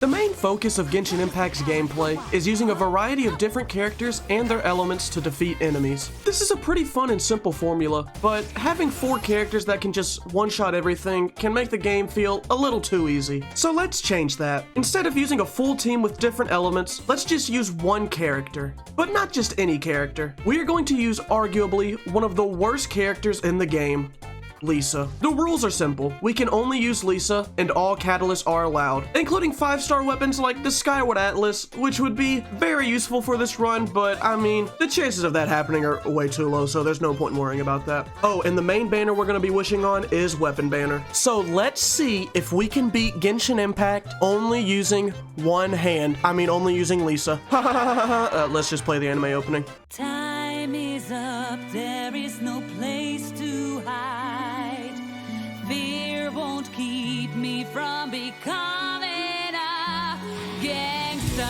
The main focus of Genshin Impact's gameplay is using a variety of different characters and their elements to defeat enemies. This is a pretty fun and simple formula, but having 4 characters that can just one-shot everything can make the game feel a little too easy. So let's change that. Instead of using a full team with different elements, let's just use one character. But not just any character. We are going to use arguably one of the worst characters in the game. Lisa. The rules are simple. We can only use Lisa, and all catalysts are allowed, including 5-star weapons like the Skyward Atlas, which would be very useful for this run, but I mean, the chances of that happening are way too low, so there's no point in worrying about that. Oh, and the main banner we're gonna be wishing on is Weapon Banner. So let's see if we can beat Genshin Impact only using one hand. I mean, only using Lisa. Let's just play the anime opening. Time is up, there is no place to hide. Fear won't keep me from becoming a gangster.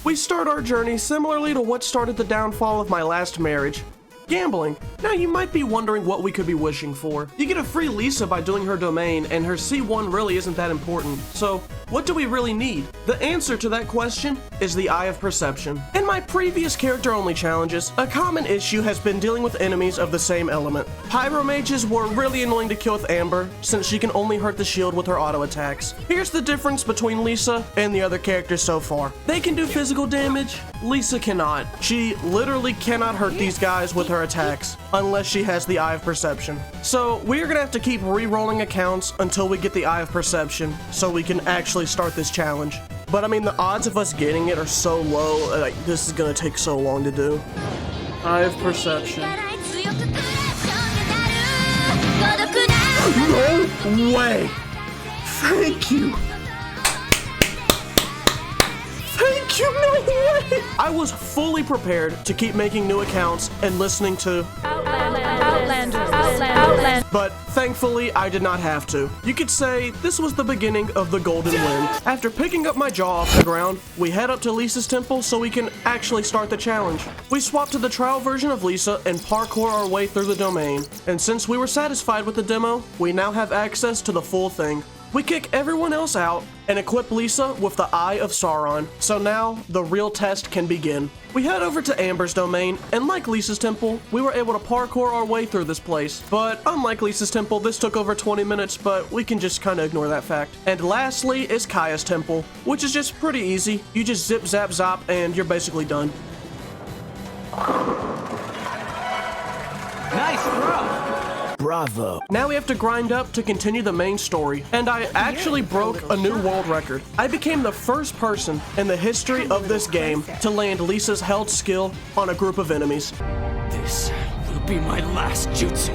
We start our journey similarly to what started the downfall of my last marriage. Gambling. Now you might be wondering what we could be wishing for. You get a free Lisa by doing her domain, and her C1 really isn't that important. So, what do we really need? The answer to that question is the Eye of Perception. In my previous character-only challenges, a common issue has been dealing with enemies of the same element. Pyromages were really annoying to kill with Amber, since she can only hurt the shield with her auto attacks. Here's the difference between Lisa and the other characters so far. They can do physical damage, Lisa cannot. She literally cannot hurt these guys with her attacks, unless she has the Eye of Perception. So we're gonna have to keep re-rolling accounts until we get the Eye of Perception, so we can actually start this challenge. But I mean, the odds of us getting it are so low, like, this is gonna take so long to do. Eye of Perception. No way! Thank you! Thank you, no way! I was fully prepared to keep making new accounts and listening to Outlander. But thankfully, I did not have to. You could say this was the beginning of the golden wind. After picking up my jaw off the ground, we head up to Lisa's temple so we can actually start the challenge. We swap to the trial version of Lisa and parkour our way through the domain. And since we were satisfied with the demo, we now have access to the full thing. We kick everyone else out and equip Lisa with the Eye of Sauron, so now the real test can begin. We head over to Amber's domain, and like Lisa's temple, we were able to parkour our way through this place. But unlike Lisa's temple, this took over 20 minutes, but we can just kind of ignore that fact. And lastly is Kaya's temple, which is just pretty easy. You just zip, zap, zop, and you're basically done. Nice throw! Bravo. Now we have to grind up to continue the main story, and I actually broke a new world record. I became the first person in the history of this game to land Lisa's held skill on a group of enemies. This will be my last jutsu.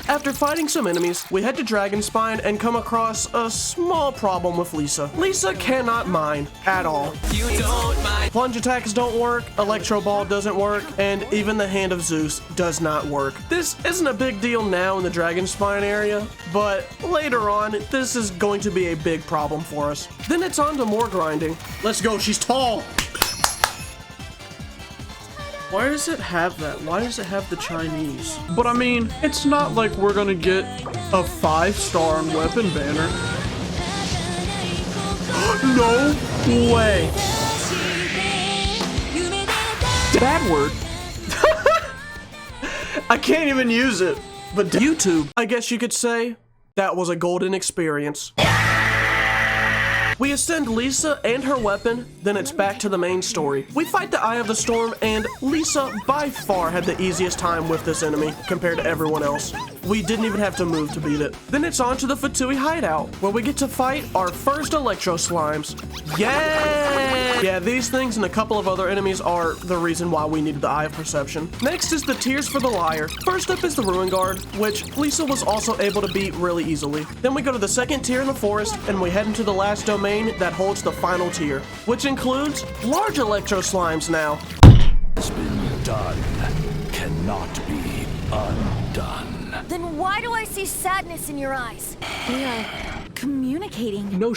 After fighting some enemies, we head to Dragonspine and come across a small problem with Lisa. Lisa cannot mine at all. You don't mind. Plunge attacks don't work, Electro Ball doesn't work, and even the Hand of Zeus does not work. This isn't a big deal now in the Dragonspine area, but later on, this is going to be a big problem for us. Then it's on to more grinding. Let's go, she's tall! Why does it have that? Why does it have the Chinese? But I mean, it's not like we're gonna get a 5-star on Weapon Banner. No way. Bad word. I can't even use it. But YouTube, I guess you could say, that was a golden experience. We ascend Lisa and her weapon, then it's back to the main story. We fight the Eye of the Storm, and Lisa by far had the easiest time with this enemy compared to everyone else. We didn't even have to move to beat it. Then it's on to the Fatui hideout, where we get to fight our first Electro Slimes. Yay! Yeah, these things and a couple of other enemies are the reason why we needed the Eye of Perception. Next is the Tears for the Liar. First up is the Ruin Guard, which Lisa was also able to beat really easily. Then we go to the second tier in the forest, and we head into the last domain that holds the final tier, which includes large Electro Slimes now. It's been done. not be undone. Then why do I see sadness in your eyes? We are communicating. No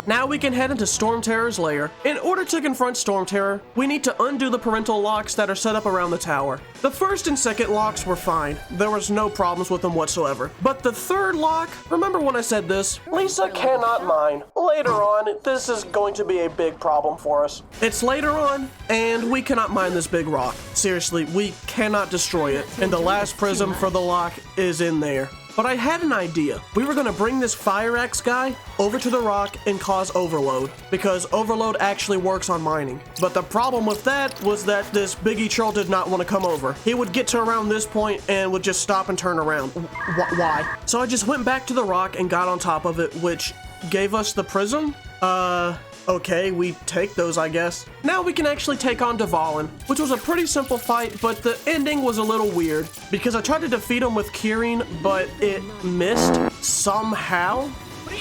Now we can head into Storm Terror's lair. In order to confront Storm Terror, we need to undo the parental locks that are set up around the tower. The first and second locks were fine. There was no problems with them whatsoever. But the third lock, remember when I said this? Lisa cannot mine. Later on, this is going to be a big problem for us. It's later on, and we cannot mine this big rock. Seriously, we cannot destroy it. And the last prism for the lock is in there. But I had an idea. We were gonna bring this fire axe guy over to the rock and cause overload, because overload actually works on mining. But the problem with that was that this Biggie troll did not want to come over. He would get to around this point and would just stop and turn around. Why? So I just went back to the rock and got on top of it, which gave us the prism? Okay, we take those, I guess. Now we can actually take on Dvalin, which was a pretty simple fight, but the ending was a little weird, because I tried to defeat him with Kirin, but it missed somehow.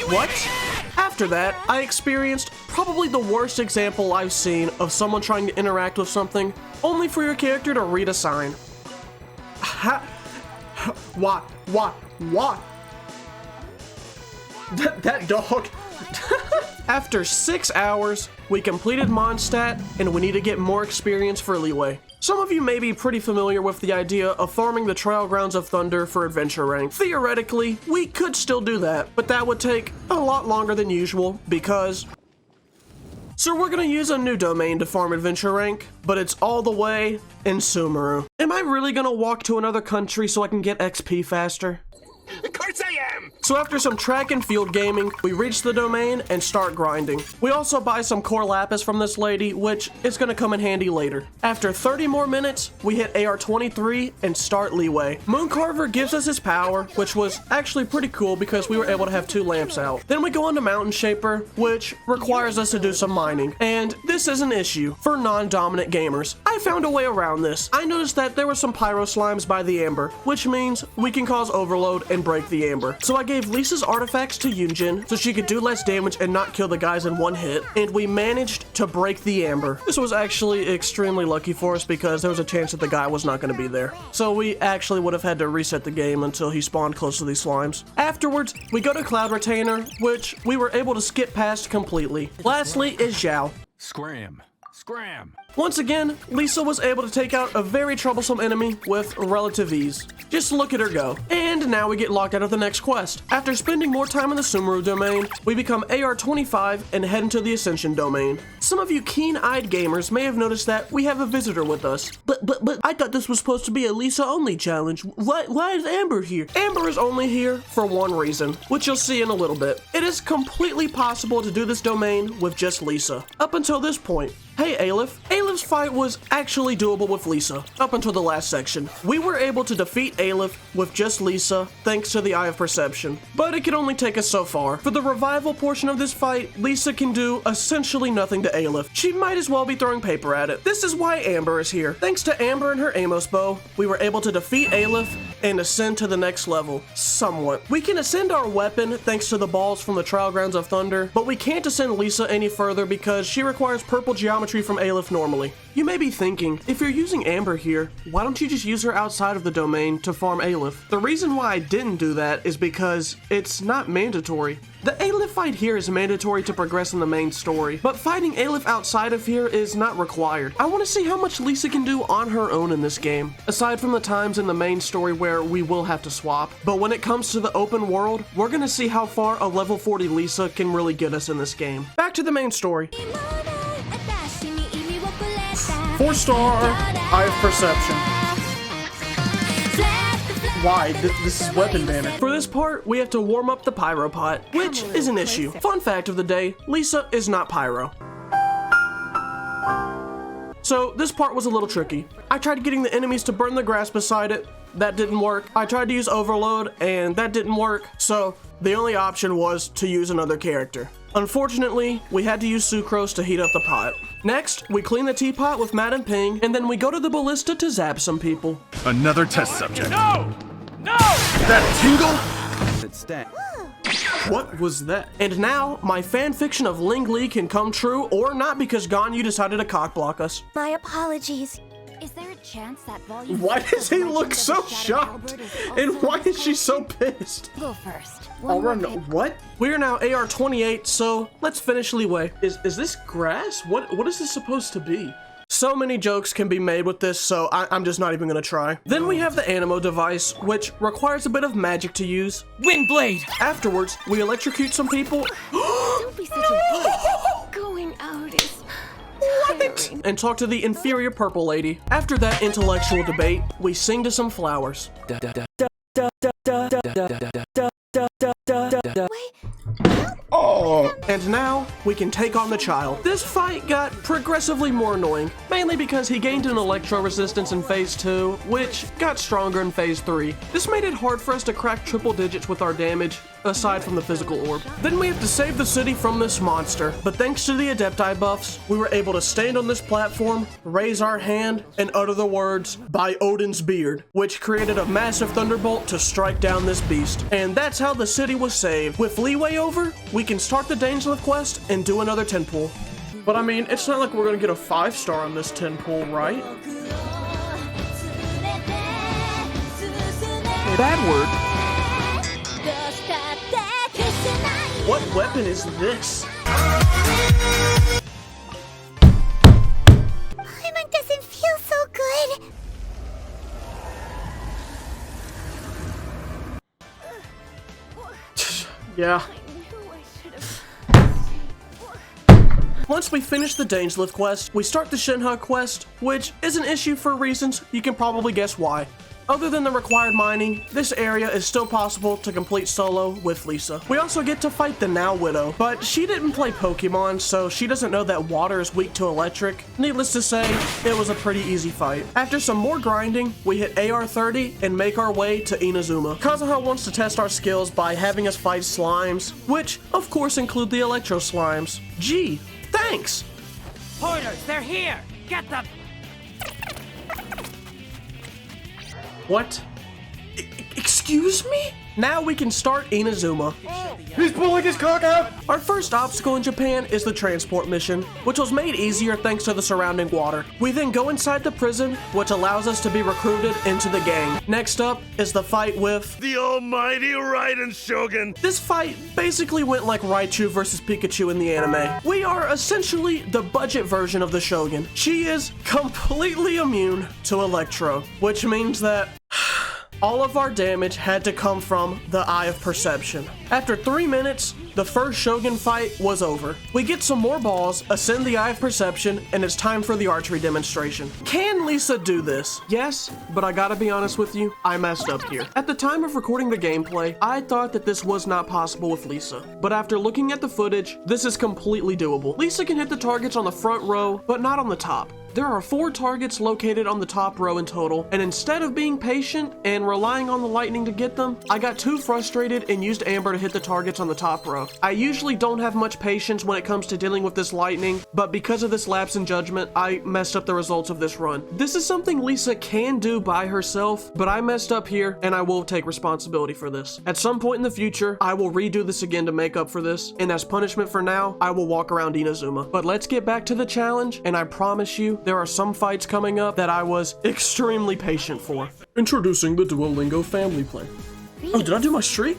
What? After that, I experienced probably the worst example I've seen of someone trying to interact with something, only for your character to read a sign. What? That dog. After 6 hours, we completed Mondstadt, and we need to get more experience for Leeway. Some of you may be pretty familiar with the idea of farming the Trial Grounds of Thunder for adventure rank. Theoretically, we could still do that, but that would take a lot longer than usual because... So we're gonna use a new domain to farm adventure rank, but it's all the way in Sumeru. Am I really gonna walk to another country so I can get XP faster? Of course I am! So after some track and field gaming, we reach the domain and start grinding. We also buy some core lapis from this lady, which is gonna come in handy later. After 30 more minutes, we hit AR 23 and start Leeway. Mooncarver gives us his power, which was actually pretty cool because we were able to have 2 lamps out. Then we go on to Mountain Shaper, which requires us to do some mining. And this is an issue for non-dominant gamers. I found a way around this. I noticed that there were some pyro slimes by the amber, which means we can cause overload and break the amber. So I gave Lisa's artifacts to Yunjin so she could do less damage and not kill the guys in one hit, and we managed to break the amber. This was actually extremely lucky for us because there was a chance that the guy was not going to be there. So we actually would have had to reset the game until he spawned close to these slimes. Afterwards, we go to Cloud Retainer, which we were able to skip past completely. Lastly is Zhao. Scram. Once again, Lisa was able to take out a very troublesome enemy with relative ease. Just look at her go. And now we get locked out of the next quest. After spending more time in the Sumeru domain, we become AR 25 and head into the Ascension domain. Some of you keen-eyed gamers may have noticed that we have a visitor with us. But I thought this was supposed to be a Lisa-only challenge. Why is Amber here? Amber is only here for one reason, which you'll see in a little bit. It is completely possible to do this domain with just Lisa. Up until this point. Hey Aleph. Aleph's fight was actually doable with Lisa, up until the last section. We were able to defeat Aleph with just Lisa, thanks to the Eye of Perception. But it could only take us so far. For the revival portion of this fight, Lisa can do essentially nothing to Aleph. She might as well be throwing paper at it. This is why Amber is here. Thanks to Amber and her Amos bow, we were able to defeat Aleph and ascend to the next level. Somewhat. We can ascend our weapon thanks to the balls from the Trial Grounds of Thunder, but we can't ascend Lisa any further because she requires purple geometry from Aleph normally. You may be thinking, if you're using Amber here, why don't you just use her outside of the domain to farm Aleph? The reason why I didn't do that is because it's not mandatory. The Aleph fight here is mandatory to progress in the main story, but fighting Aleph outside of here is not required. I want to see how much Lisa can do on her own in this game, aside from the times in the main story where we will have to swap. But when it comes to the open world, we're gonna see how far a level 40 Lisa can really get us in this game. Back to the main story. 4-star Eye of Perception. Why? This is weapon damage. For this part, we have to warm up the pyro pot, which is an issue. Fun fact of the day, Lisa is not pyro. So this part was a little tricky. I tried getting the enemies to burn the grass beside it. That didn't work. I tried to use overload and that didn't work. So the only option was to use another character. Unfortunately, we had to use sucrose to heat up the pot. Next, we clean the teapot with Matt and Ping, and then we go to the ballista to zap some people. Another test subject. No! No! That tingle? What was that? And now, my fanfiction of Ling Li can come true or not because Ganyu decided to cockblock us. My apologies. Is there a chance that volume Why 6 does of he Legend look of the so Shadow shocked? Albert is And also why is she so disconnected? pissed? Go first. I'll One run. more hit. What? We are now AR 28, so let's finish Leeway. Is this grass? What is this supposed to be? So many jokes can be made with this, so I'm just not even gonna try. Then we have the Animo device, which requires a bit of magic to use. Wind blade! Afterwards, we electrocute some people. Don't be such a bitch. Going out is tiring. And talk to the inferior purple lady. After that intellectual debate, we sing to some flowers. And now, we can take on the child. This fight got progressively more annoying, mainly because he gained an electro resistance in phase 2, which got stronger in phase 3. This made it hard for us to crack triple digits with our damage, aside from the physical orb. Then we have to save the city from this monster, but thanks to the Adepti buffs, we were able to stand on this platform, raise our hand, and utter the words, "By Odin's beard," which created a massive thunderbolt to strike down this beast. And that's how the city was saved. With Leeway over, we can start the Dangerous quest and do another 10 pull. But I mean, it's not like we're gonna get a 5-star on this 10 pull, right? Bad word. What weapon is this? Paimon doesn't feel so good. Yeah. Once we finish the Dangerous quest, we start the Shinha quest, which is an issue for reasons you can probably guess why. Other than the required mining, this area is still possible to complete solo with Lisa. We also get to fight the Now Widow, but she didn't play Pokemon, so she doesn't know that water is weak to electric. Needless to say, it was a pretty easy fight. After some more grinding, we hit AR 30 and make our way to Inazuma. Kazuha wants to test our skills by having us fight slimes, which of course include the Electro Slimes. Gee, thanks! Porters, they're here! Get them! What? Excuse me? Now we can start Inazuma. He's pulling his cock out! Our first obstacle in Japan is the transport mission, which was made easier thanks to the surrounding water. We then go inside the prison, which allows us to be recruited into the gang. Next up is the fight with The almighty Raiden Shogun! This fight basically went like Raichu versus Pikachu in the anime. We are essentially the budget version of the Shogun. She is completely immune to Electro, which means that all of our damage had to come from the Eye of Perception. After 3 minutes, the first Shogun fight was over. We get some more balls, ascend the Eye of Perception, and it's time for the archery demonstration. Can Lisa do this? Yes, but I gotta be honest with you, I messed up here. At the time of recording the gameplay, I thought that this was not possible with Lisa. But after looking at the footage, this is completely doable. Lisa can hit the targets on the front row, but not on the top. There are 4 targets located on the top row in total, and instead of being patient and relying on the lightning to get them, I got too frustrated and used Amber to hit the targets on the top row. I usually don't have much patience when it comes to dealing with this lightning, but because of this lapse in judgment, I messed up the results of this run. This is something Lisa can do by herself, but I messed up here, and I will take responsibility for this. At some point in the future, I will redo this again to make up for this, and as punishment for now, I will walk around Inazuma. But let's get back to the challenge, and I promise you, there are some fights coming up that I was extremely patient for. Introducing the Duolingo family play. Oh, did I do my streak?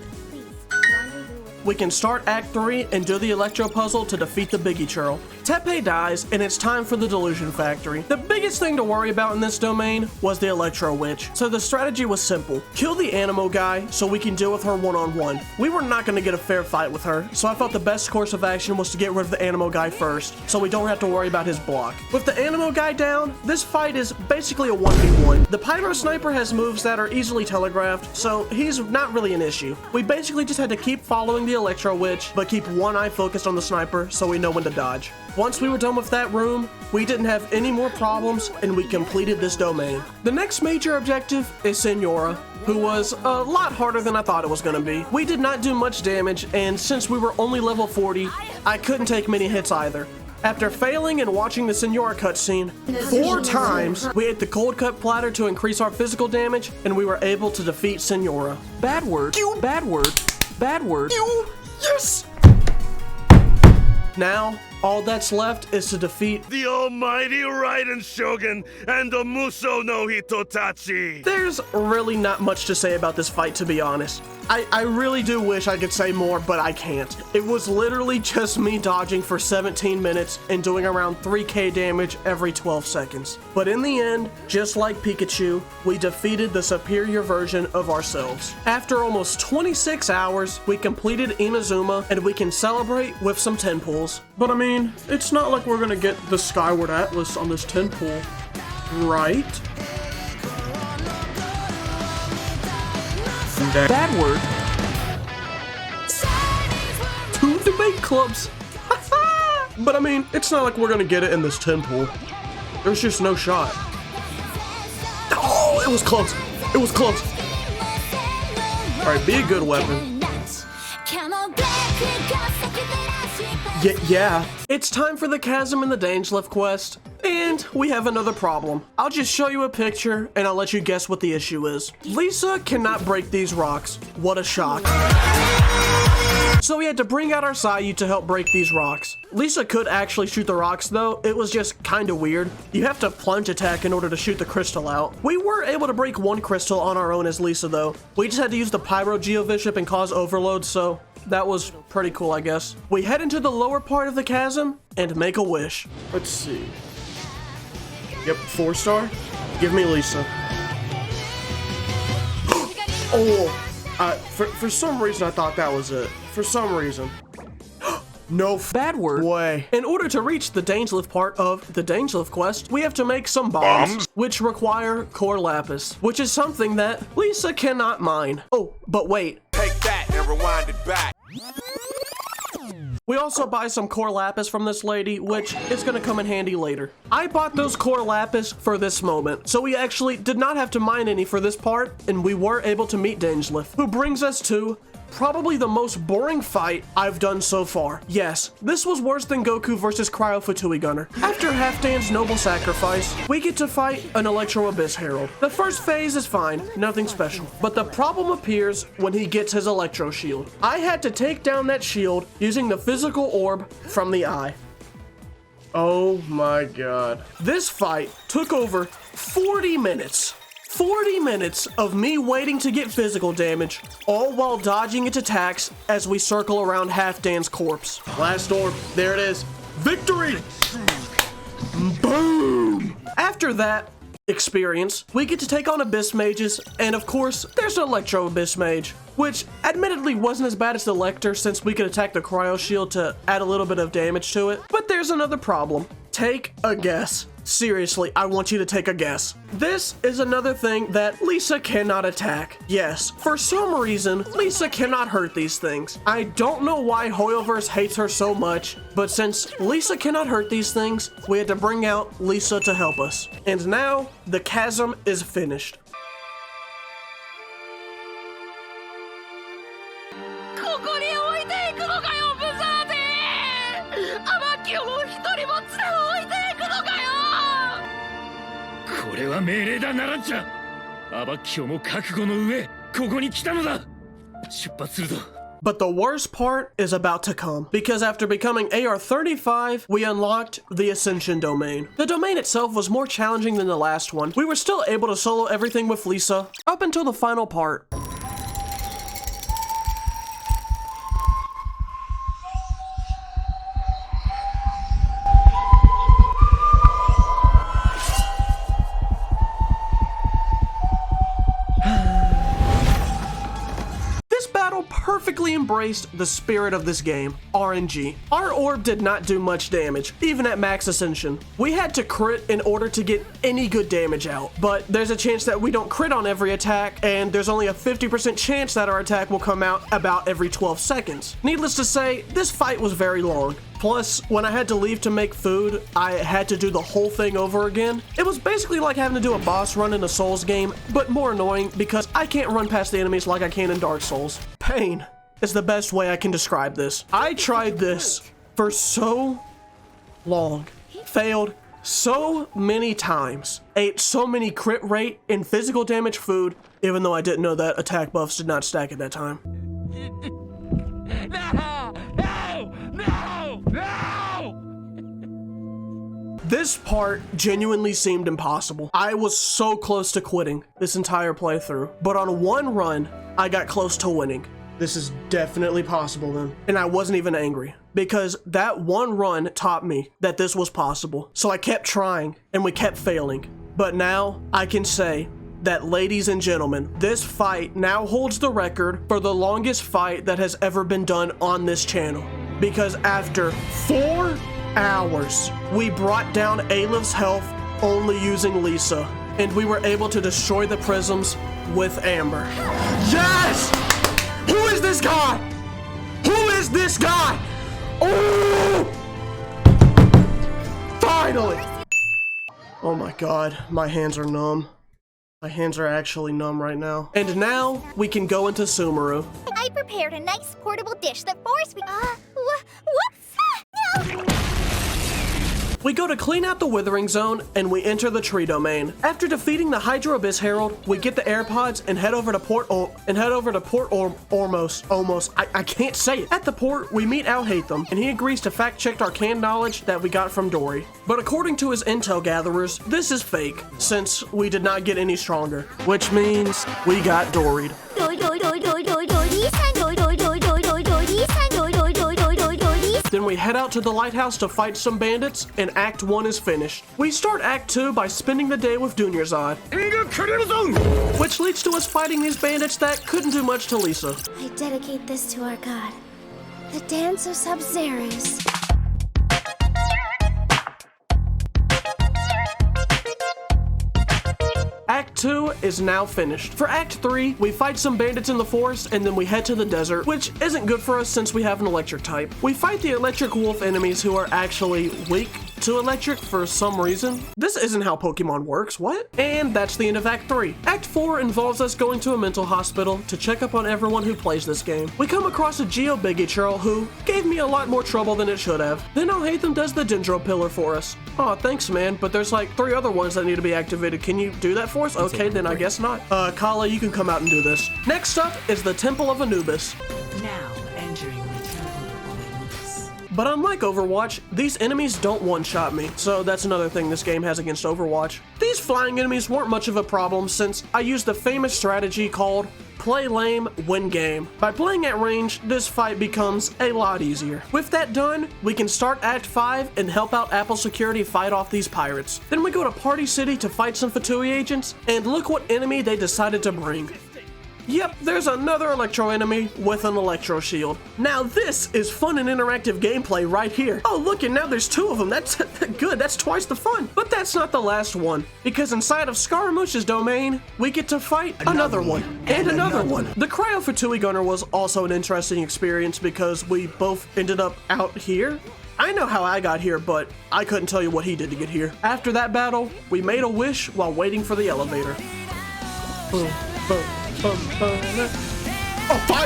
We can start Act 3 and do the Electro puzzle to defeat the Biggie Churl. Teppei dies, and it's time for the Delusion Factory. The biggest thing to worry about in this domain was the Electro Witch, so the strategy was simple. Kill the Animo guy so we can deal with her one-on-one. We were not going to get a fair fight with her, so I felt the best course of action was to get rid of the Animo guy first, so we don't have to worry about his block. With the Animo guy down, this fight is basically a 1v1. The Pyro Sniper has moves that are easily telegraphed, so he's not really an issue. We basically just had to keep following the Electro Witch, but keep one eye focused on the sniper so we know when to dodge. Once we were done with that room, we didn't have any more problems and we completed this domain. The next major objective is Senora, who was a lot harder than I thought it was going to be. We did not do much damage, and since we were only level 40, I couldn't take many hits either. After failing and watching the Senora cutscene 4 times, we ate the cold cut platter to increase our physical damage, and we were able to defeat Senora. Bad word, bad word, bad word. Yes! Now, All that's left is to defeat The almighty Raiden Shogun and the Muso no Hitotachi. There's really not much to say about this fight, to be honest. I really do wish I could say more, but I can't. It was literally just me dodging for 17 minutes and doing around 3k damage every 12 seconds. But in the end, just like Pikachu, we defeated the superior version of ourselves. After almost 26 hours, we completed Inazuma, and we can celebrate with some 10 pulls. But I mean, it's not like we're gonna get the Skyward Atlas on this 10 pull, right? Bad word. 2 debate clubs. But I mean, it's not like we're gonna get it in this 10 pull. There's just no shot. Oh, it was close. It was close. Alright, be a good weapon. Yeah. It's time for the Chasm and the Dangelift quest. And we have another problem. I'll just show you a picture and I'll let you guess what the issue is. Lisa cannot break these rocks. What a shock. So we had to bring out our Sayu to help break these rocks. Lisa could actually shoot the rocks though, it was just kinda weird. You have to plunge attack in order to shoot the crystal out. We were able to break one crystal on our own as Lisa though. We just had to use the Pyro Geovishap and cause overload, so that was pretty cool, I guess. We head into the lower part of the chasm and make a wish. Let's see. Yep, 4-star. Give me Lisa. Oh, for some reason I thought that was it. For some reason. No bad word. Way. In order to reach the Dangelift part of the Dangelift quest, we have to make some bombs, which require core lapis, which is something that Lisa cannot mine. Oh, but wait. Take that and rewind it back. We also buy some core lapis from this lady, which is gonna come in handy later. I bought those core lapis for this moment, so we actually did not have to mine any for this part, and we were able to meet Dangelift, who brings us to probably the most boring fight I've done so far. Yes, this was worse than Goku versus Cryo Fatui Gunner. After Halfdan's noble sacrifice, we get to fight an Electro Abyss Herald. The first phase is fine, nothing special. But the problem appears when he gets his Electro Shield. I had to take down that shield using the physical orb from the eye. Oh my god. This fight took over 40 minutes. 40 minutes of me waiting to get physical damage, all while dodging its attacks as we circle around Halfdan's corpse. Last orb, there it is. Victory! Boom! After that experience, we get to take on Abyss Mages, and of course, there's an Electro Abyss Mage, which admittedly wasn't as bad as the Lecter since we could attack the Cryo Shield to add a little bit of damage to it. But there's another problem. Take a guess. Seriously, I want you to take a guess. This is another thing that Lisa cannot attack. Yes, for some reason, Lisa cannot hurt these things. I don't know why Hoyoverse hates her so much, but since Lisa cannot hurt these things, we had to bring out Lisa to help us. And now, the chasm is finished. But the worst part is about to come, because after becoming AR-35, we unlocked the Ascension domain. The domain itself was more challenging than the last one. We were still able to solo everything with Lisa, up until the final part. Perfectly embraced the spirit of this game, RNG. Our orb did not do much damage, even at max ascension. We had to crit in order to get any good damage out, but there's a chance that we don't crit on every attack, and there's only a 50% chance that our attack will come out about every 12 seconds. Needless to say, this fight was very long. Plus, when I had to leave to make food, I had to do the whole thing over again. It was basically like having to do a boss run in a Souls game, but more annoying because I can't run past the enemies like I can in Dark Souls. Pain is the best way I can describe this. I tried this for so long, failed so many times, ate so many crit rate and physical damage food, even though I didn't know that attack buffs did not stack at that time. This part genuinely seemed impossible. I was so close to quitting this entire playthrough, but on one run, I got close to winning. This is definitely possible then. And I wasn't even angry because that one run taught me that this was possible. So I kept trying and we kept failing. But now I can say that, ladies and gentlemen, this fight now holds the record for the longest fight that has ever been done on this channel. Because after 4 hours, we brought down Aelif's health only using Lisa. And we were able to destroy the prisms with Amber. Yes! Who is this guy? Who is this guy? Oh! Finally! Oh my god, my hands are numb. My hands are actually numb right now. And now we can go into Sumeru. I prepared a nice portable dish that forced me. Whoops! No! We go to clean out the Withering Zone, and we enter the Tree Domain. After defeating the Hydro Abyss Herald, we get the AirPods and head over to Port Ormos. I can't say it. At the port, we meet Al Hatham, and he agrees to fact-check our canned knowledge that we got from Dory. But according to his intel gatherers, this is fake, since we did not get any stronger. Which means we got Doried. Then we head out to the lighthouse to fight some bandits, and Act 1 is finished. We start Act 2 by spending the day with Dunyarzad, which leads to us fighting these bandits that couldn't do much to Lisa. I dedicate this to our god, the dance of Sub-Zerus. Act 2 is now finished. For Act 3, we fight some bandits in the forest and then we head to the desert, which isn't good for us since we have an electric type. We fight the electric wolf enemies who are actually weak to electric for some reason. This isn't how Pokemon works, what? And that's the end of Act 3. Act 4 involves us going to a mental hospital to check up on everyone who plays this game. We come across a Geo Bigichurl who gave me a lot more trouble than it should have. Then Al Hatham does the Dendro Pillar for us. Aw, thanks man, but there's like 3 other ones that need to be activated. Can you do that for us? Okay, then I guess not. Kala, you can come out and do this. Next up is the Temple of Anubis. Now entering the Temple of Anubis. But unlike Overwatch, these enemies don't one-shot me, so that's another thing this game has against Overwatch. These flying enemies weren't much of a problem since I used the famous strategy called play lame, win game. By playing at range, this fight becomes a lot easier. With that done, we can start Act 5 and help out Apple Security fight off these pirates. Then we go to Party City to fight some Fatui agents, and look what enemy they decided to bring. Yep, there's another Electro enemy with an Electro Shield. Now this is fun and interactive gameplay right here. Oh look, and now there's 2 of them. That's good, that's twice the fun. But that's not the last one, because inside of Scaramouche's domain, we get to fight another one, and another one. The Cryo Fatui Gunner was also an interesting experience because we both ended up out here. I know how I got here, but I couldn't tell you what he did to get here. After that battle, we made a wish while waiting for the elevator. Boom, boom. Oh,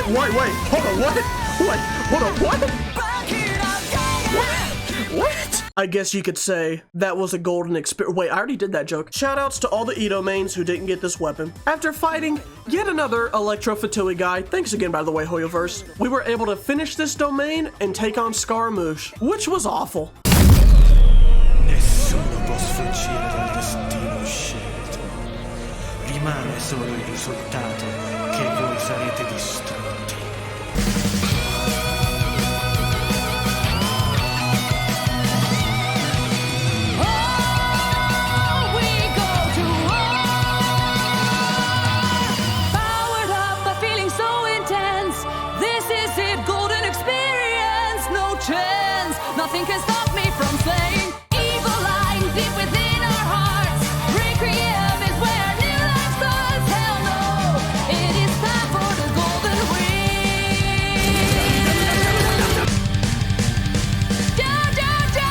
wait, hold on, what? Wait, hold on, what? What? I guess you could say that was a golden experience. Wait, I already did that joke. Shoutouts to all the Edo mains who didn't get this weapon. After fighting yet another Electro Fatui guy, thanks again by the way, Hoyoverse, we were able to finish this domain and take on Scaramouche, which was awful. Nessuno può sfuggire dal destino scelto. Rimane solo il risultato che voi sarete distrutti. Nothing can stop me from saying evil lying deep within our hearts. Requiem is where new life starts. Hell no, it is time for the golden ring. Down, down, down.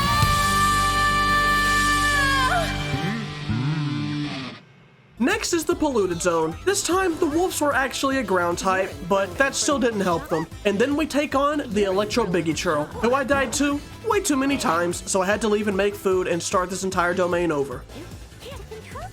Next is the Polluted Zone. This time, the wolves were actually a ground type, but that still didn't help them. And then we take on the Electro Bigichurl, who I died to way too many times, so I had to leave and make food and start this entire domain over.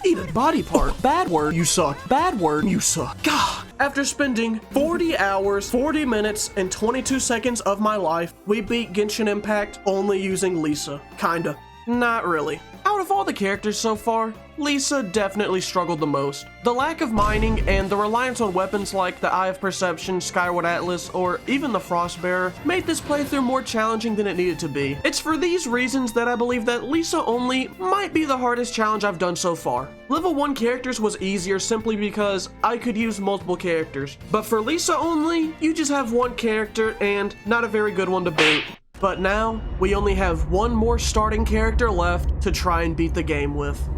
Eat a body part. Bad word, you suck. Bad word, you suck. God. After spending 40 hours, 40 minutes, and 22 seconds of my life, we beat Genshin Impact only using Lisa. Kinda. Not really. Out of all the characters so far, Lisa definitely struggled the most. The lack of mining and the reliance on weapons like the Eye of Perception, Skyward Atlas, or even the Frostbearer made this playthrough more challenging than it needed to be. It's for these reasons that I believe that Lisa only might be the hardest challenge I've done so far. Level 1 characters was easier simply because I could use multiple characters, but for Lisa only, you just have one character and not a very good one to boot. But now, we only have one more starting character left to try and beat the game with.